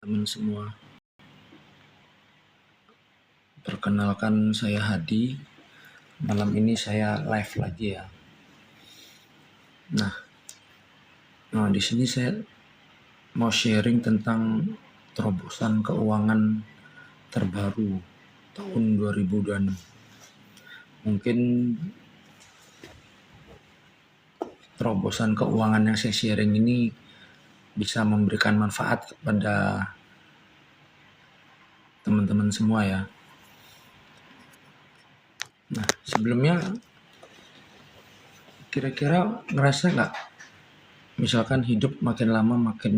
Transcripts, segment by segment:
teman semua. Perkenalkan, saya Hadi. Malam ini saya live lagi ya. Nah, di sini saya mau sharing tentang terobosan keuangan terbaru tahun 2026. Mungkin terobosan keuangan yang saya sharing ini bisa memberikan manfaat kepada teman-teman semua ya. Nah, sebelumnya kira-kira ngerasa nggak misalkan hidup makin lama makin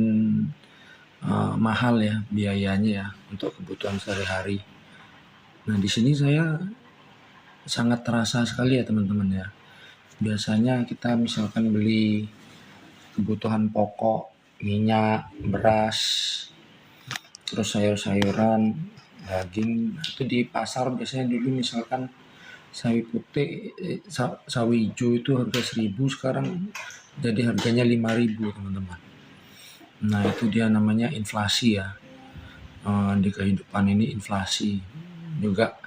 mahal ya biayanya ya untuk kebutuhan sehari-hari. Nah, di sini saya sangat terasa sekali ya teman-teman ya. Biasanya kita misalkan beli kebutuhan pokok, minyak, beras, terus sayur-sayuran, daging, itu di pasar biasanya dulu misalkan sawi putih, sawi hijau itu harga 1.000, sekarang jadi harganya 5.000 teman-teman. Nah, itu dia namanya inflasi ya. Di kehidupan ini inflasi. Juga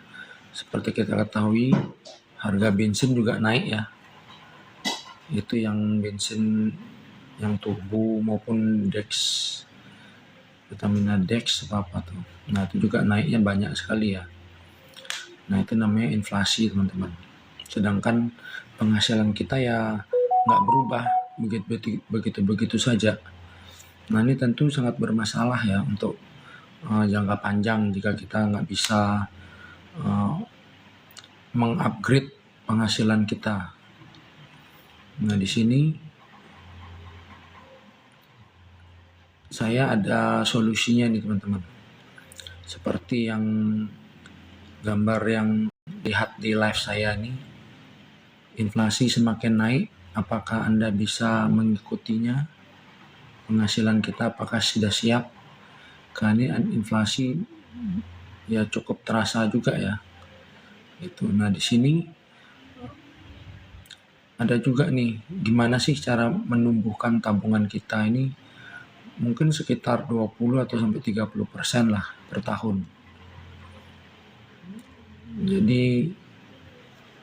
seperti kita ketahui harga bensin juga naik ya. Itu yang bensin yang turbo maupun Dex, Pertamina Dex apa tuh. Nah, itu juga naiknya banyak sekali ya. Nah, itu namanya inflasi teman-teman. Sedangkan penghasilan kita ya nggak berubah begitu saja. Nah, ini tentu sangat bermasalah ya untuk jangka panjang jika kita nggak bisa mengupgrade penghasilan kita. Nah, di sini saya ada solusinya nih teman-teman. Seperti yang gambar yang lihat di live saya nih, inflasi semakin naik, apakah Anda bisa mengikutinya? Penghasilan kita apakah sudah siap? Karena inflasi ya cukup terasa juga ya. Itu. Nah, di sini ada juga nih, gimana sih cara menumbuhkan tabungan kita ini? Mungkin sekitar 20 atau sampai 30% lah per tahun. Jadi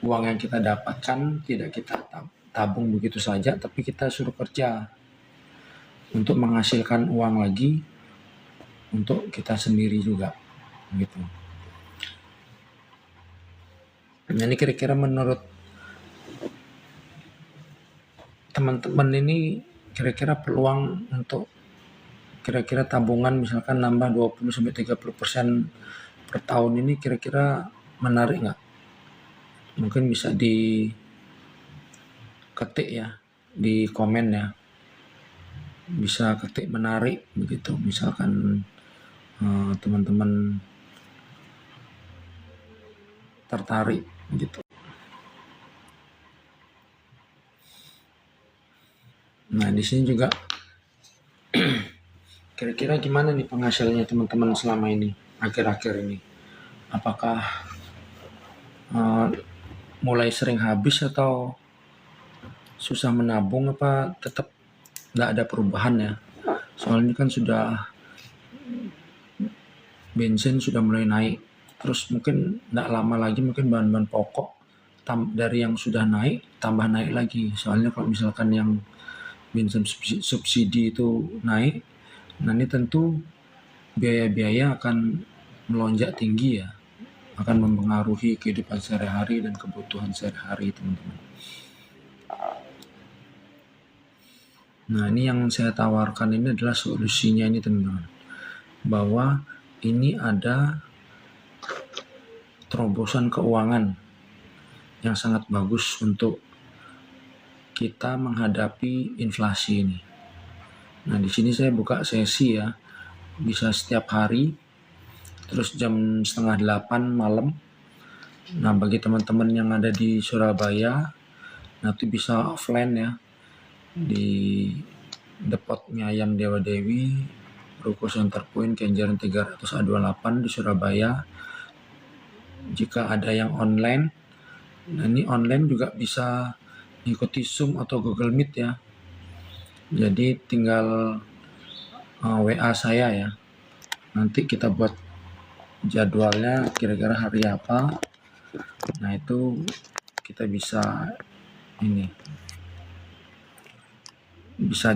uang yang kita dapatkan tidak kita tabung begitu saja, tapi kita suruh kerja untuk menghasilkan uang lagi untuk kita sendiri juga gitu. Nah, ini kira-kira menurut teman-teman ini kira-kira peluang untuk kira-kira tabungan misalkan nambah 20-30% per tahun ini kira-kira menarik nggak? Mungkin bisa diketik ya di komen ya. Bisa ketik menarik begitu. Misalkan teman-teman tertarik gitu. Nah, di sini juga kira-kira gimana nih penghasilannya teman-teman selama ini, akhir-akhir ini? Apakah mulai sering habis atau susah menabung, apa tetap nggak ada perubahan ya? Soalnya kan sudah bensin sudah mulai naik, terus mungkin nggak lama lagi mungkin bahan-bahan pokok dari yang sudah naik tambah naik lagi. Soalnya kalau misalkan yang bensin subsidi itu naik, nah ini tentu biaya-biaya akan melonjak tinggi ya, akan mempengaruhi kehidupan sehari-hari dan kebutuhan sehari-hari teman-teman. Nah, ini yang saya tawarkan ini adalah solusinya ini teman-teman, bahwa ini ada terobosan keuangan yang sangat bagus untuk kita menghadapi inflasi ini. Nah, di sini saya buka sesi ya, bisa setiap hari, terus jam 7:30 malam. Nah, bagi teman-teman yang ada di Surabaya, nanti bisa offline ya, di Depot Mie Ayam Dewa Dewi, Ruko Center Point, Kenjeran 300A28 di Surabaya. Jika ada yang online, nah ini online juga bisa ikuti Zoom atau Google Meet ya. Jadi tinggal WA saya ya. nanti kita buat jadwalnya kira-kira hari apa. Nah itu kita bisa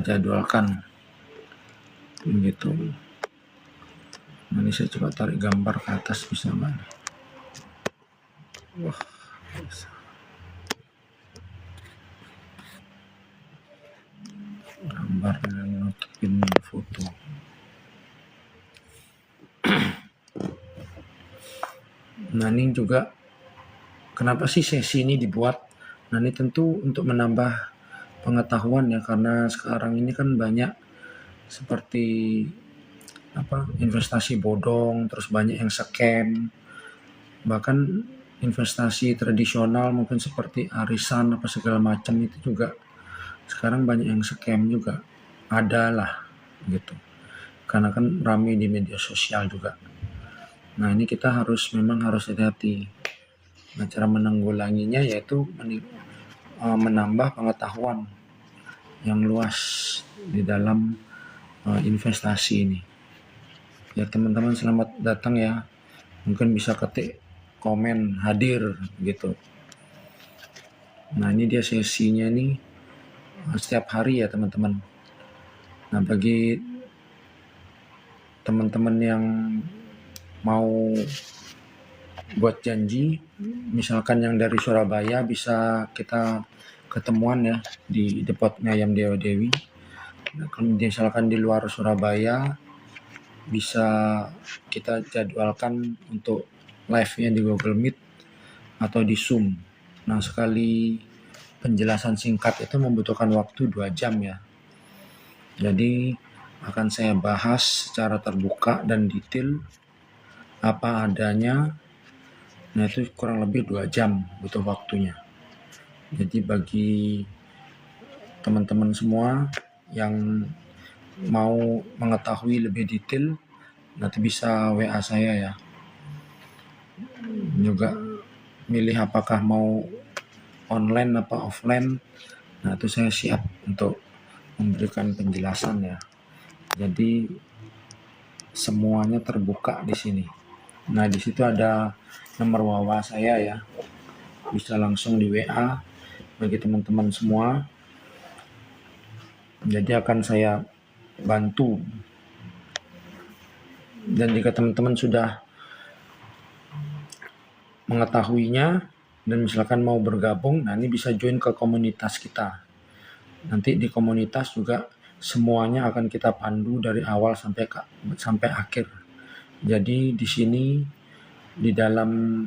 jadwalkan begitu. Nah, ini saya coba tarik gambar ke atas, bisa nggak? Wah, bisa. Gambar yang nutupin foto. Nah ini juga kenapa sih sesi ini dibuat? Nah ini tentu untuk menambah pengetahuan ya, karena sekarang ini kan banyak seperti investasi bodong, terus banyak yang scam, bahkan investasi tradisional mungkin seperti arisan apa segala macam itu juga sekarang banyak yang scam juga, ada lah gitu, karena kan ramai di media sosial juga. Nah ini kita memang harus hati-hati. Nah cara menanggulanginya yaitu menambah pengetahuan yang luas di dalam investasi ini. Ya teman-teman, selamat datang ya. Mungkin bisa ketik komen hadir gitu. Nah ini dia sesinya nih setiap hari ya teman-teman. Nah bagi teman-teman yang mau buat janji, misalkan yang dari Surabaya, bisa kita ketemuan ya di Depot Mie Ayam Dewa Dewi. Nah, kalau misalkan di luar Surabaya, bisa kita jadwalkan untuk live-nya di Google Meet atau di Zoom. Nah sekali penjelasan singkat itu membutuhkan waktu 2 jam ya. Jadi akan saya bahas secara terbuka dan detail apa adanya. Nah itu kurang lebih 2 jam butuh waktunya. Jadi bagi teman-teman semua yang mau mengetahui lebih detail, nanti bisa WA saya ya. Juga milih apakah mau online apa offline. Nah itu saya siap untuk memberikan penjelasan ya. Jadi semuanya terbuka di sini. Nah di situ ada nomor WA saya ya, bisa langsung di WA bagi teman-teman semua. Jadi akan saya bantu. Dan jika teman-teman sudah mengetahuinya dan misalkan mau bergabung, nah ini bisa join ke komunitas kita. Nanti di komunitas juga semuanya akan kita pandu dari awal sampai akhir. Jadi di sini di dalam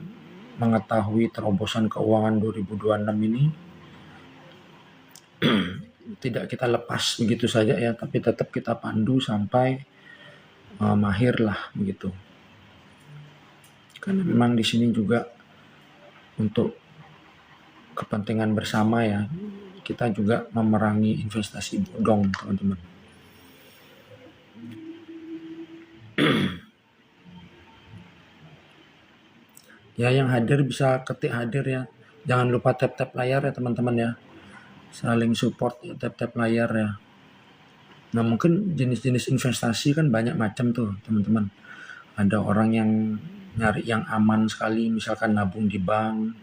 mengetahui terobosan keuangan 2026 ini tidak kita lepas begitu saja ya, tapi tetap kita pandu sampai mahir lah begitu. Karena memang di sini juga untuk kepentingan bersama ya, kita juga memerangi investasi bodong teman-teman. Ya yang hadir bisa ketik hadir ya, jangan lupa tap-tap layar ya teman-teman ya, saling support ya, tap-tap layar ya. Nah mungkin jenis-jenis investasi kan banyak macam tuh teman-teman. Ada orang yang nyari yang aman sekali, misalkan nabung di bank.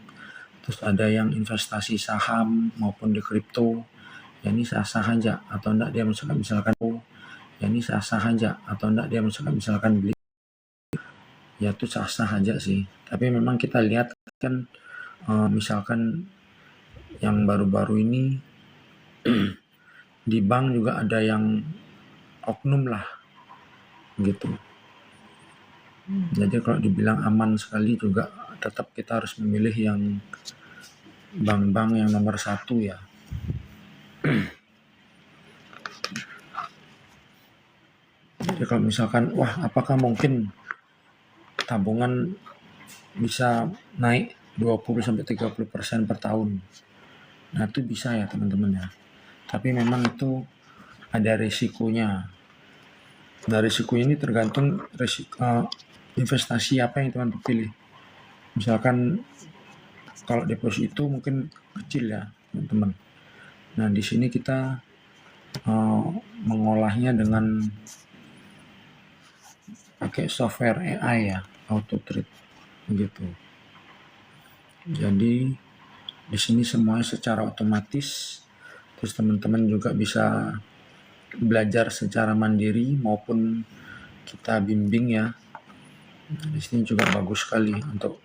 Terus ada yang investasi saham maupun di kripto. Ya ini sah-sah aja, atau enggak dia misalkan ya ini sah-sah aja, atau enggak dia misalkan beli, ya itu sah-sah aja sih. Tapi memang kita lihat kan misalkan yang baru-baru ini di bank juga ada yang oknum lah gitu. Jadi kalau dibilang aman sekali juga tetap kita harus memilih yang bank-bank yang nomor 1 ya. Jadi kalau misalkan apakah mungkin tabungan bisa naik 20-30% per tahun? Nah itu bisa ya teman-teman ya. Tapi memang itu ada risikonya. Nah risiko ini tergantung investasi apa yang teman-teman pilih. Misalkan kalau deposito mungkin kecil ya teman-teman. Nah di sini kita mengolahnya dengan pakai software AI ya, auto trade begitu. Jadi di sini semuanya secara otomatis. Terus teman-teman juga bisa belajar secara mandiri maupun kita bimbing ya. Di sini juga bagus sekali untuk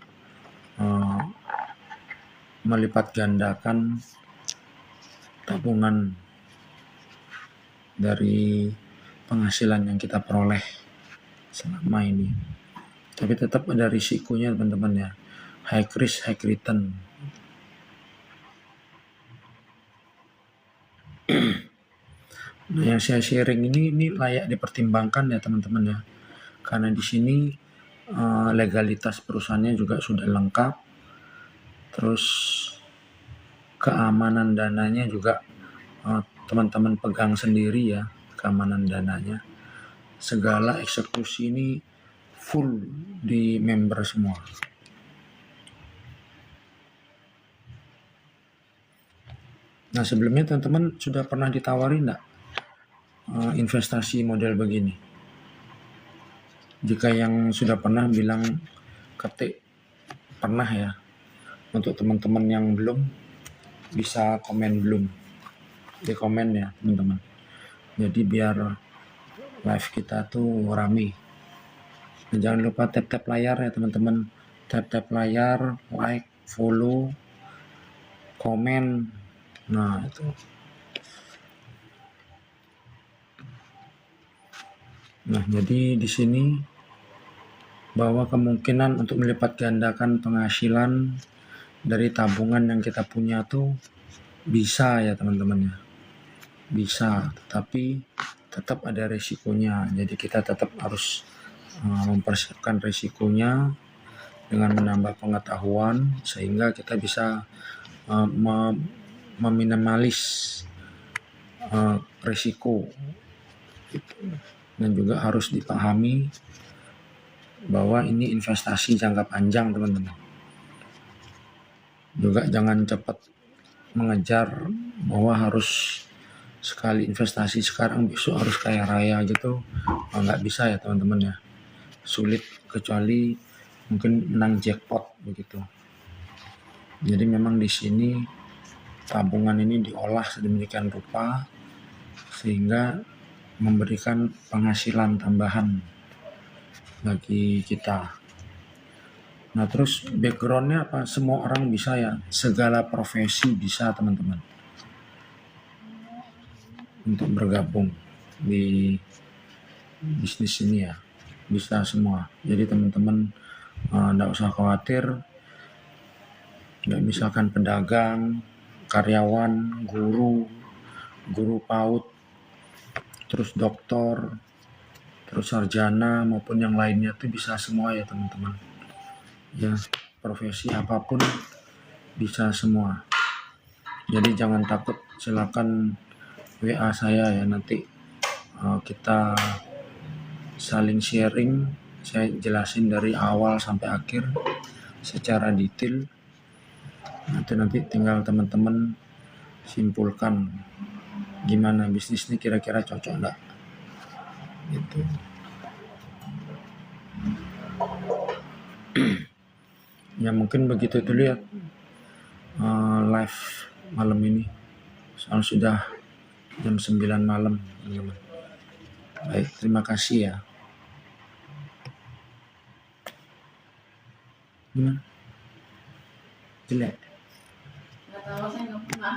melipat gandakan tabungan dari penghasilan yang kita peroleh selama ini. Tapi tetap ada risikonya teman-teman ya. High risk, high return. Nah, yang saya sharing ini layak dipertimbangkan ya teman-teman ya. Karena di sini legalitas perusahaannya juga sudah lengkap. Terus keamanan dananya juga teman-teman pegang sendiri ya, keamanan dananya. Segala eksekusi ini full di member semua. Nah, sebelumnya teman-teman sudah pernah ditawari enggak investasi model begini? Jika yang sudah pernah bilang ketik pernah ya. Untuk teman-teman yang belum, bisa komen belum. Di komen ya teman-teman. Jadi biar live kita tuh rame. Dan jangan lupa tap-tap layar ya teman-teman. Tap-tap layar, like, follow, komen. Nah itu. Nah jadi di sini bahwa kemungkinan untuk melipat gandakan penghasilan dari tabungan yang kita punya tuh bisa ya teman-teman ya. Bisa, tetapi tetap ada resikonya. Jadi kita tetap harus mempersiapkan resikonya dengan menambah pengetahuan sehingga kita bisa meminimalis resiko gitu. Dan juga harus dipahami bahwa ini investasi jangka panjang teman-teman. Juga jangan cepat mengejar bahwa harus sekali investasi sekarang besok harus kaya raya gitu. Nggak bisa ya teman-teman ya. Sulit kecuali mungkin menang jackpot begitu. Jadi memang di sini tabungan ini diolah sedemikian rupa sehingga memberikan penghasilan tambahan bagi kita. Nah terus backgroundnya apa? Semua orang bisa ya, segala profesi bisa teman-teman untuk bergabung di bisnis ini ya, bisa semua. Jadi teman-teman enggak usah khawatir. Nggak misalkan pedagang, karyawan, guru PAUD, terus dokter, terus sarjana maupun yang lainnya tuh bisa semua ya teman-teman. Ya, profesi apapun bisa semua. Jadi jangan takut, silakan WA saya ya, nanti kita saling sharing. Saya jelasin dari awal sampai akhir secara detail. Nanti tinggal teman-teman simpulkan gimana bisnis ini kira-kira cocok enggak gitu. Ya mungkin begitu dulu ya live malam ini. Soal sudah jam 9 malam teman-teman. Baik, terima kasih ya. Gimana? Jelek? Nggak tahu, saya nggak pernah.